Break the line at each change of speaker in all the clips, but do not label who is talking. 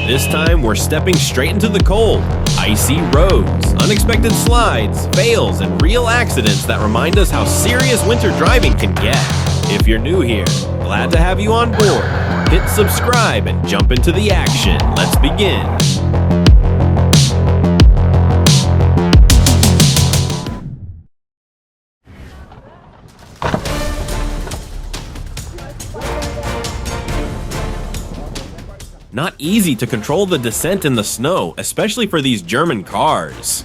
This time, we're stepping straight into the cold. Icy roads, unexpected slides, fails, and real accidents that remind us how serious winter driving can get. If you're new here, glad to have you on board. Hit subscribe and jump into the action. Let's begin. Not easy to control the descent in the snow, especially for these German cars.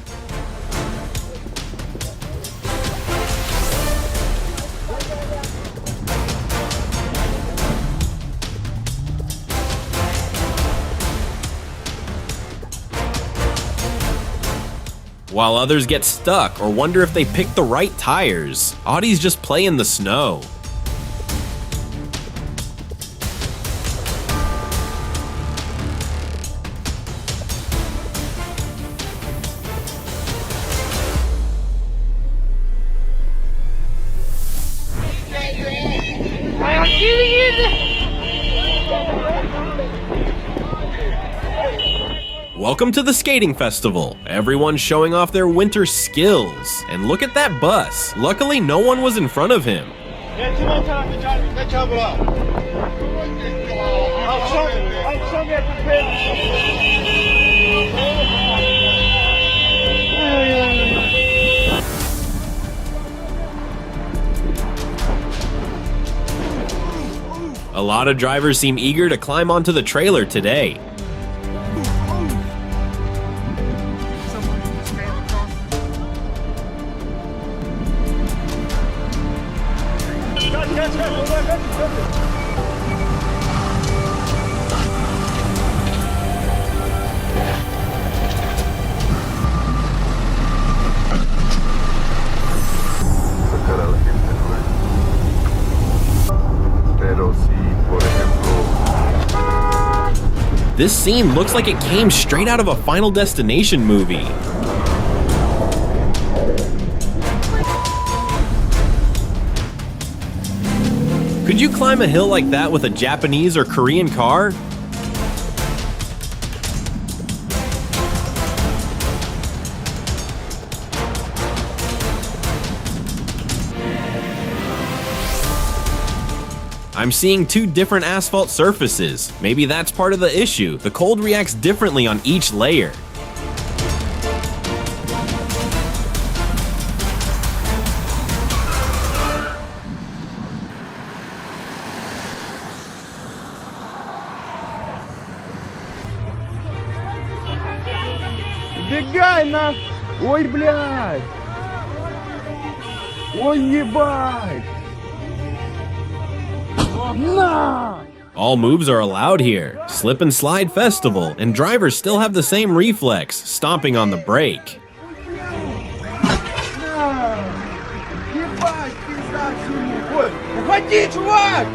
While others get stuck or wonder if they picked the right tires, Audis just play in the snow. Welcome to the skating festival. Everyone's showing off their winter skills. And look at that bus. Luckily, no one was in front of him. A lot of drivers seem eager to climb onto the trailer today. This scene looks like it came straight out of a Final Destination movie. Could you climb a hill like that with a Japanese or Korean car? I'm seeing two different asphalt surfaces. Maybe that's part of the issue. The cold reacts differently on each layer.
Бегай на... Ой, блядь! Ой, ебать!
All moves are allowed here. Slip and slide festival, and drivers still have the same reflex, stomping on the brake.
Ебать, пизда, ой, уходи, чувак!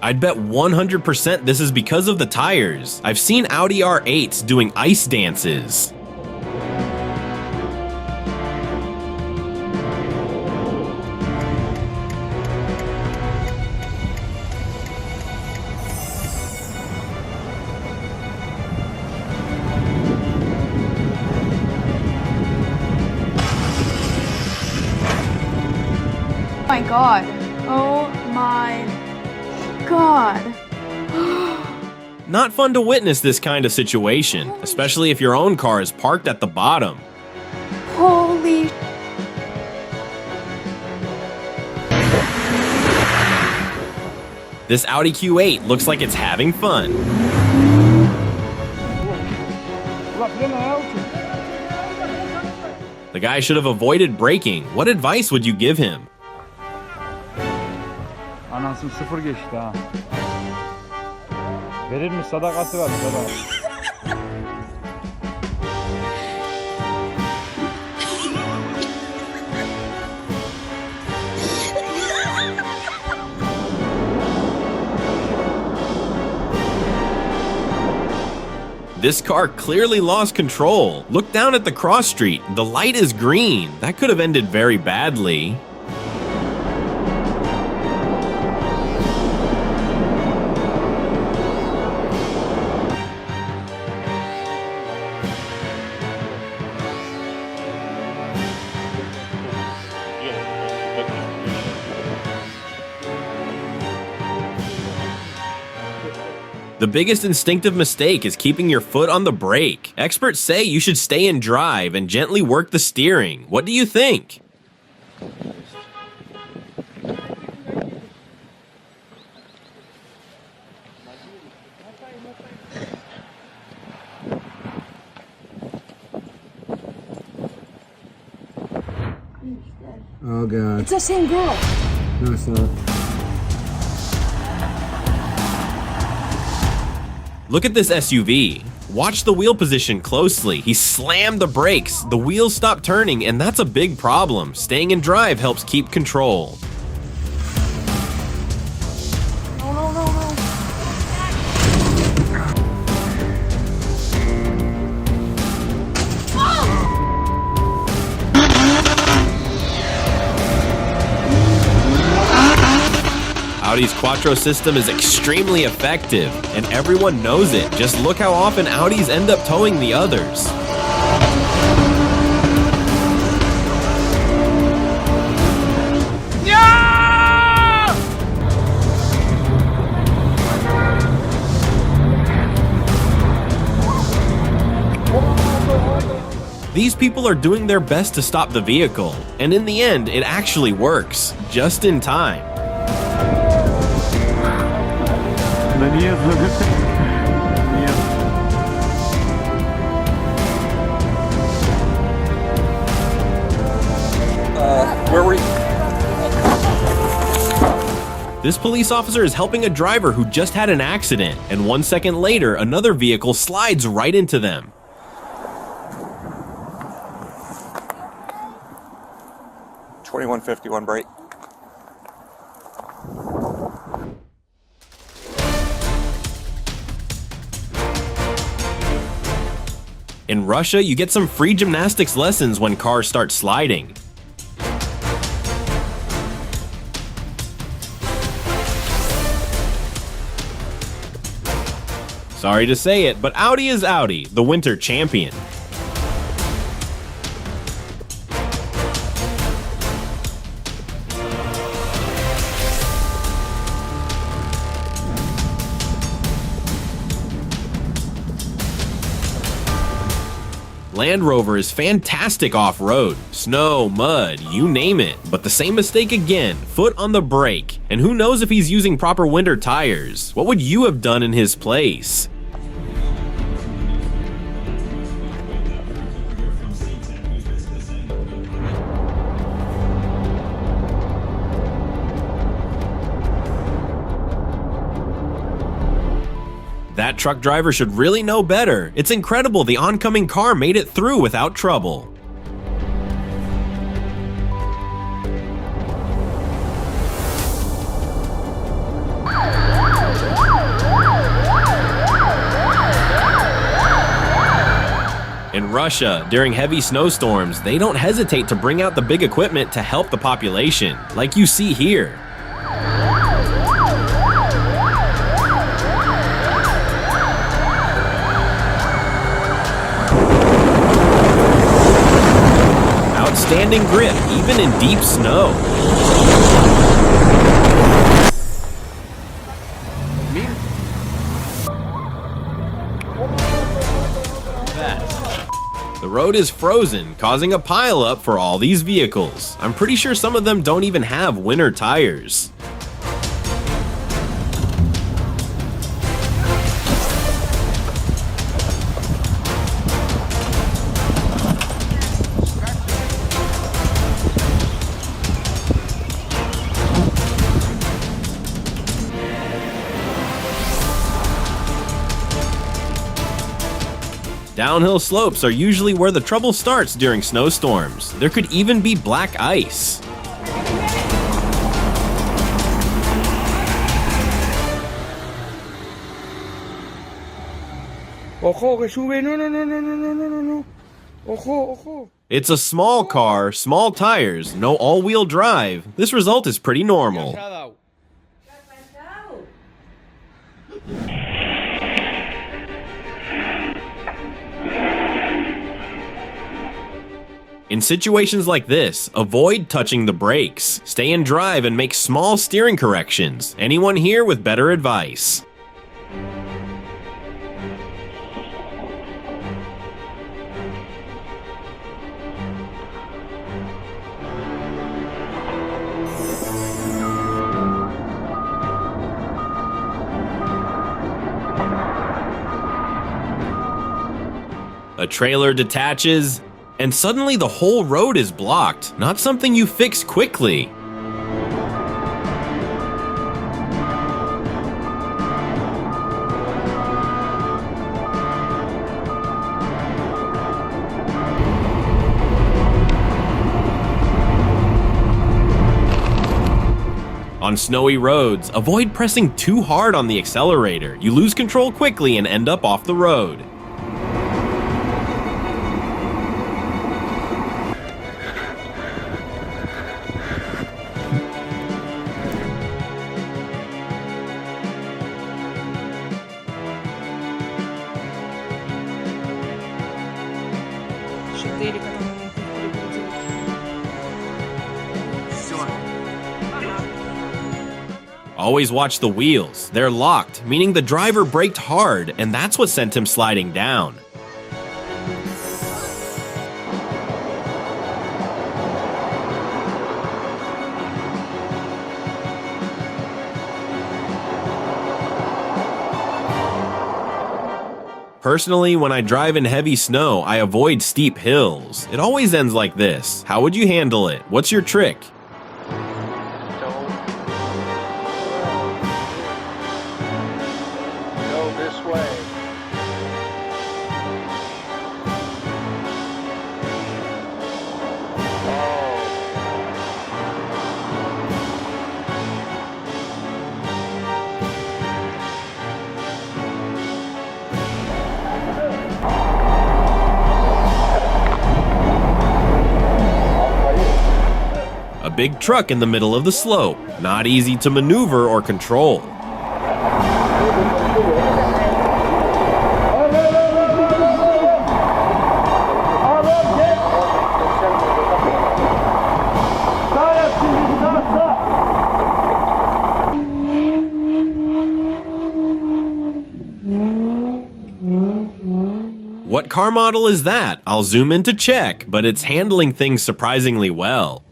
I'd bet 100% this is because of the tires. I've seen Audi R8s doing ice dances.
Oh my god. Oh my god.
Not fun to witness this kind of situation, especially if your own car is parked at the bottom.
Holy.
This Audi Q8 looks like it's having fun. The guy should have avoided braking. What advice would you give him?
Anasını sıfır geçti ha. Verir mi? Sadakası var sadak.
This car clearly lost control. Look down at the cross street. The light is green. That could have ended very badly. The biggest instinctive mistake is keeping your foot on the brake. Experts say you should stay in drive and gently work the steering. What do you think?
Oh god.
It's the same girl.
No, it's not.
Look at this SUV. Watch the wheel position closely. He slammed the brakes, the wheels stopped turning, and that's a big problem. Staying in drive helps keep control.
No.
Audi's Quattro system is extremely effective, and everyone knows it. Just look how often Audis end up towing the others. These people are doing their best to stop the vehicle, and in the end, it actually works, just in time.
Да нет, нет.
Where were you?
This police officer is helping a driver who just had an accident, and 1 second later, another vehicle slides right into them.
$21.51 break.
In Russia, you get some free gymnastics lessons when cars start sliding. Sorry to say it, but Audi is Audi, the winter champion. Land Rover is fantastic off-road. Snow, mud, you name it. But the same mistake again, foot on the brake. And who knows if he's using proper winter tires? What would you have done in his place? That truck driver should really know better. It's incredible the oncoming car made it through without trouble. In Russia, during heavy snowstorms, they don't hesitate to bring out the big equipment to help the population, like you see here. Outstanding grip, even in deep snow. The road is frozen, causing a pileup for all these vehicles. I'm pretty sure some of them don't even have winter tires. Downhill slopes are usually where the trouble starts during snowstorms. There could even be black ice.
Ojo, que sube. No, no, no, no, no, no, no, no, no. Ojo, ojo.
It's a small car, small tires, no all-wheel drive. This result is pretty normal. In situations like this, avoid touching the brakes. Stay in drive and make small steering corrections. Anyone here with better advice? A trailer detaches, and suddenly the whole road is blocked. Not something you fix quickly. On snowy roads, avoid pressing too hard on the accelerator. You lose control quickly and end up off the road. Always watch the wheels. They're locked, meaning the driver braked hard, and that's what sent him sliding down. Personally, when I drive in heavy snow, I avoid steep hills. It always ends like this. How would you handle it? What's your trick?
Go this way.
A big truck in the middle of the slope. Not easy to maneuver or control. What car model is that? I'll zoom in to check, but it's handling things surprisingly well.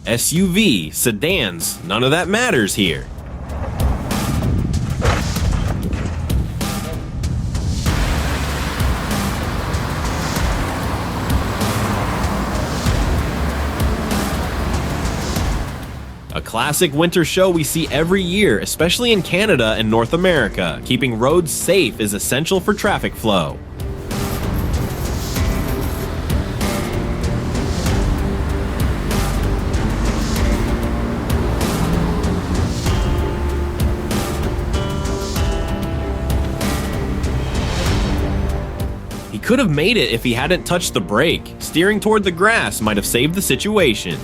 SUV, sedans, none of that matters here. A classic winter show we see every year, especially in Canada and North America. Keeping roads safe is essential for traffic flow. He could have made it if he hadn't touched the brake. Steering toward the grass might have saved the situation.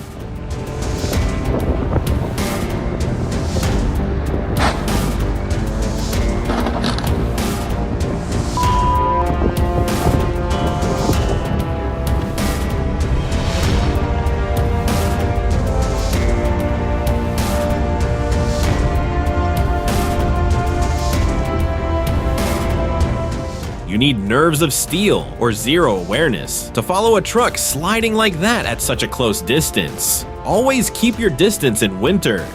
You need nerves of steel or zero awareness to follow a truck sliding like that at such a close distance. Always keep your distance in winter.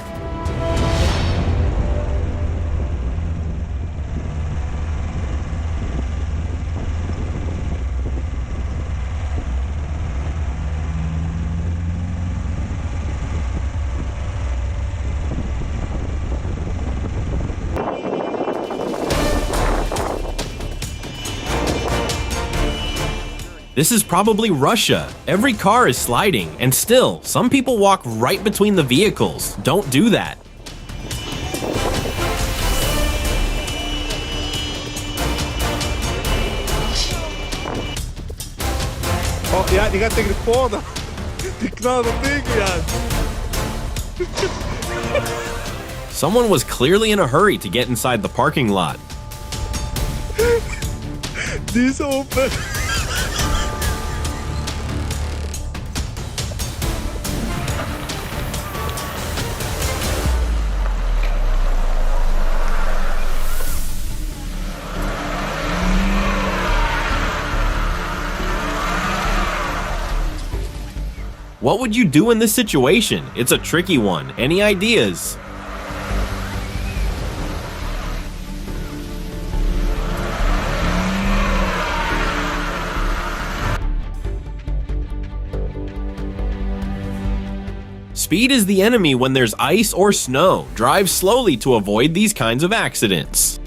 This is probably Russia. Every car is sliding, and still, some people walk right between the vehicles. Don't do that.
Oh ja, die gaat tegen de poort. Die knalt er tegen, ja.
Someone was clearly in a hurry to get inside the parking lot.
Die is open.
What would you do in this situation? It's a tricky one. Any ideas? Speed is the enemy when there's ice or snow. Drive slowly to avoid these kinds of accidents.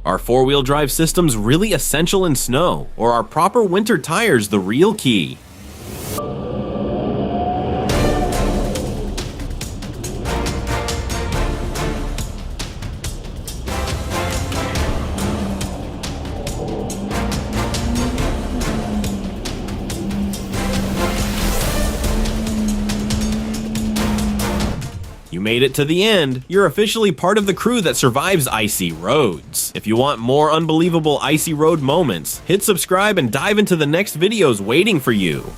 Are four-wheel drive systems really essential in snow, or are proper winter tires the real key? You made it to the end. You're officially part of the crew that survives icy roads. If you want more unbelievable icy road moments, hit subscribe and dive into the next videos waiting for you.